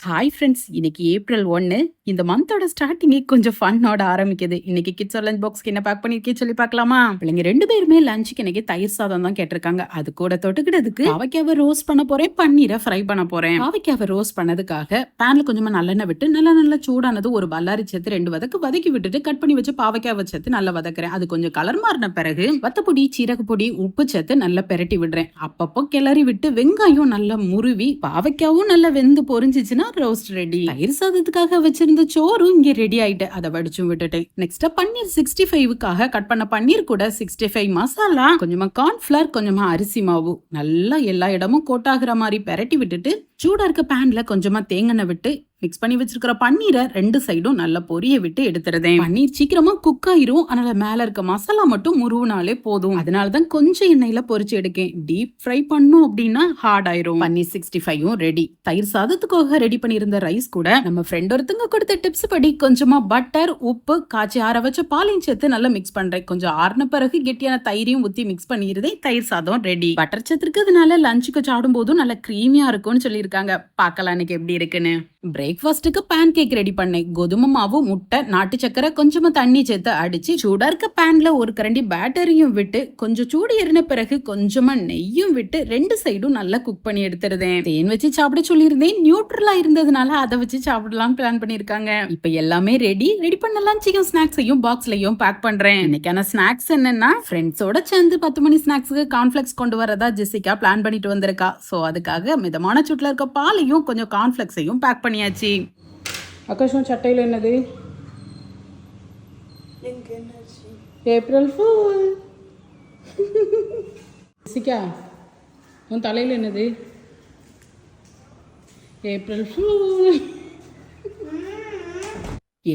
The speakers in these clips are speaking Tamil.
ஹாய் ஃப்ரெண்ட்ஸ், இன்னைக்கு ஏப்ரல் 1. இந்த மந்தோட ஸ்டார்டிங்கே கொஞ்சம் ஃபன்னோட ஆரம்பிக்குது. இன்னைக்கு கிட்ஸ் லஞ்ச் பாக்ஸ்க்கு என்ன பேக் பண்ணிருக்கேன்னு சொல்லி பார்க்கலாமா? பிள்ளைங்க 2 பேருமே லஞ்சுக்கு இன்னைக்கு தயிர் சாதம் தான் கேட்டிருக்காங்க. அது கூட தொட்டுக்கிட்டதுக்கு பாவைக்காவை ரோஸ்ட் பண்ண போறேன், பன்னீரை ஃப்ரை பண்ண போறேன். பாவைக்காவை ரோஸ்ட் பண்ணதுக்காக பேன்ல கொஞ்சமா நல்லெண்ணெய் விட்டு நல்லா சூடானது ஒரு பல்லாரி சேர்த்து 2 வதக்கி விட்டுட்டு கட் பண்ணி வச்சு பாவைக்காவை சேர்த்து நல்லா வதக்குறேன். அது கொஞ்சம் கலர் மாறின பிறகு வத்தப்பொடி, சீரக பொடி, உப்பு சேர்த்து நல்லா பெரட்டி விடுறேன். அப்பப்போ கிளறி விட்டு வெங்காயம் நல்லா முருவி பாவைக்காவும் நல்லா வெந்து பொரிஞ்சிச்சுன்னா ரோஸ்ட் ரெடி. தயிர் சாதத்துக்காக வச்சிருந்த சோறும் இங்க ரெடி ஆயிட்டு அதை வடிச்சும் விட்டுட்டேன். நெக்ஸ்ட் பன்னீர் 65க்காக கட் பண்ண பன்னீர் கூட 65 மசாலா, கொஞ்சமா கார்ன்ஃபிளவர், கொஞ்சமா அரிசி மாவு நல்லா எல்லா இடமும் கோட்டாகிற மாதிரி பெரட்டி விட்டுட்டு சூடா இருக்க பேன்ல கொஞ்சமா தேங்காய் விட்டு மிக்ஸ் பண்ணி வச்சிருக்கிற பன்னீரை 2 சைடும் நல்லா பொரிய விட்டு எடுத்துறதேன். பன்னீர் சீக்கிரமா குக் ஆயிரும், அதனால மேல இருக்க மசாலா மட்டும் முருவினாலே போதும். அதனாலதான் கொஞ்சம் எண்ணெயில பொரிச்சு எடுக்கேன். டீப் ஃப்ரை பண்ணும் அப்படின்னா ஹார்ட் ஆயிரும். பன்னீர் 65ம் ரெடி. தயிர் சாதத்துக்காக ரெடி பண்ணியிருந்த ரைஸ் கூட நம்ம ஃப்ரெண்ட் ஒருத்தங்க கொடுத்த டிப்ஸ் படி கொஞ்சமா பட்டர், உப்பு, காய்ச்சி ஆற வச்ச பாலையும் சேர்த்து நல்லா மிக்ஸ் பண்றேன். கொஞ்சம் ஆறின பிறகு கெட்டியான தயிரையும் ஊத்தி மிக்ஸ் பண்ணிருதே தயிர் சாதம் ரெடி. பட்டர் சேர்த்துக்கிறதுனால லஞ்சுக்கு சாடும் போதும் நல்லா கிரீமியா இருக்கும்னு சொல்லியிருக்காங்க. பார்க்கலாம் இன்னைக்கு எப்படி இருக்குன்னு. பிரேக்ஃபாஸ்ட்டுக்கு பேன் கேக் ரெடி பண்ணேன். கோதுமை மாவு, முட்டை, நாட்டு சக்கரை, கொஞ்சமா தண்ணி சேர்த்து அடிச்சு சூடா இருக்க பேன்ல ஒரு கரண்டி பேட்டரியும் விட்டு கொஞ்சம் சூடு ஏறின பிறகு கொஞ்சமா நெய்யும் விட்டு 2 சைடும் நல்லா குக் பண்ணி எடுத்துருந்தேன். தேன் வச்சு சாப்பிட சொல்லியிருந்தேன். நியூட்ரலா இருந்ததுனால அதை வச்சு சாப்பிடலாம் பிளான் பண்ணிருக்காங்க. இப்ப எல்லாமே ரெடி பண்ண லஞ்சுக்கும் ஸ்நாக்ஸையும் பாக்ஸ்லயும் பேக் பண்றேன். இன்னைக்கான ஸ்நாக்ஸ் என்னன்னா, ஃப்ரெண்ட்ஸோட சேர்ந்து 10 மணி ஸ்நாக்ஸுக்கு கார்ன்ஃபிளெக்ஸ் கொண்டு வரதா ஜெசிகா பிளான் பண்ணிட்டு வந்திருக்கா. சோ அதுக்காக மிதமான சூட்ல இருக்க பாலையும் கொஞ்சம் கார்ன்ஃபிளெக்ஸையும் பேக் பண்ணியாச்சு. ஆகாஷம் சட்டையில் என்னது? April fool. ஜெசிகா, உன் தலையில் என்னது? April fool.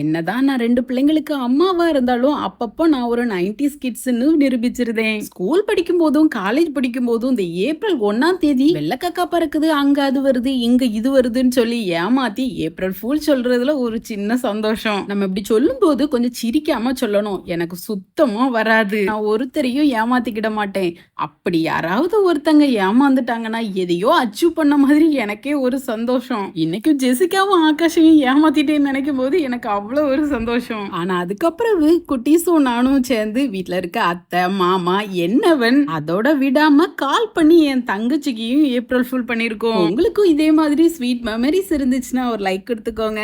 என்னதான் நான் 2 பிள்ளைங்களுக்கு அம்மாவா இருந்தாலும் அப்பப்போ நான் ஒரு 90s கிட்ஸ்ன்னு நிரூபிச்சிருந்தேன். ஸ்கூல் படிக்கும் போதும் காலேஜ் படிக்கும் போதும் இந்த ஏப்ரல் 1ஆம் தேதி வெள்ளக்காக்கா பறக்குது, அங்க அது வருது, இங்க இது வருதுன்னு சொல்லி ஏமாத்தி ஏப்ரல் ஃபூல் சொல்றதுல ஒரு சின்ன சந்தோஷம். நம்ம இப்படி சொல்லும் போது கொஞ்சம் சிரிக்காம சொல்லணும். எனக்கு சுத்தமா வராது. நான் ஒருத்தரையும் ஏமாத்திக்கிட மாட்டேன். அப்படி யாராவது ஒருத்தங்க ஏமாந்துட்டாங்கன்னா எதையோ அச்சீவ் பண்ண மாதிரி எனக்கே ஒரு சந்தோஷம். இன்னைக்கும் ஜெசிகாவும் ஆகாஷையும் ஏமாத்திட்டேன்னு நினைக்கும் போது எனக்கு அவ்வளவு ஒரு சந்தோஷம். ஆனா அதுக்கப்புறம் குட்டீஸும் நானும் சேர்ந்து வீட்டுல இருக்க அத்தை, மாமா, என்னவன் அதோட விடாம கால் பண்ணி என் தங்கச்சிக்கையும் ஏப்ரல் ஃபுல் பண்ணிருக்கோம். உங்களுக்கும் இதே மாதிரி ஸ்வீட் மெமரிஸ் இருந்துச்சுன்னா ஒரு லைக் எடுத்துக்கோங்க.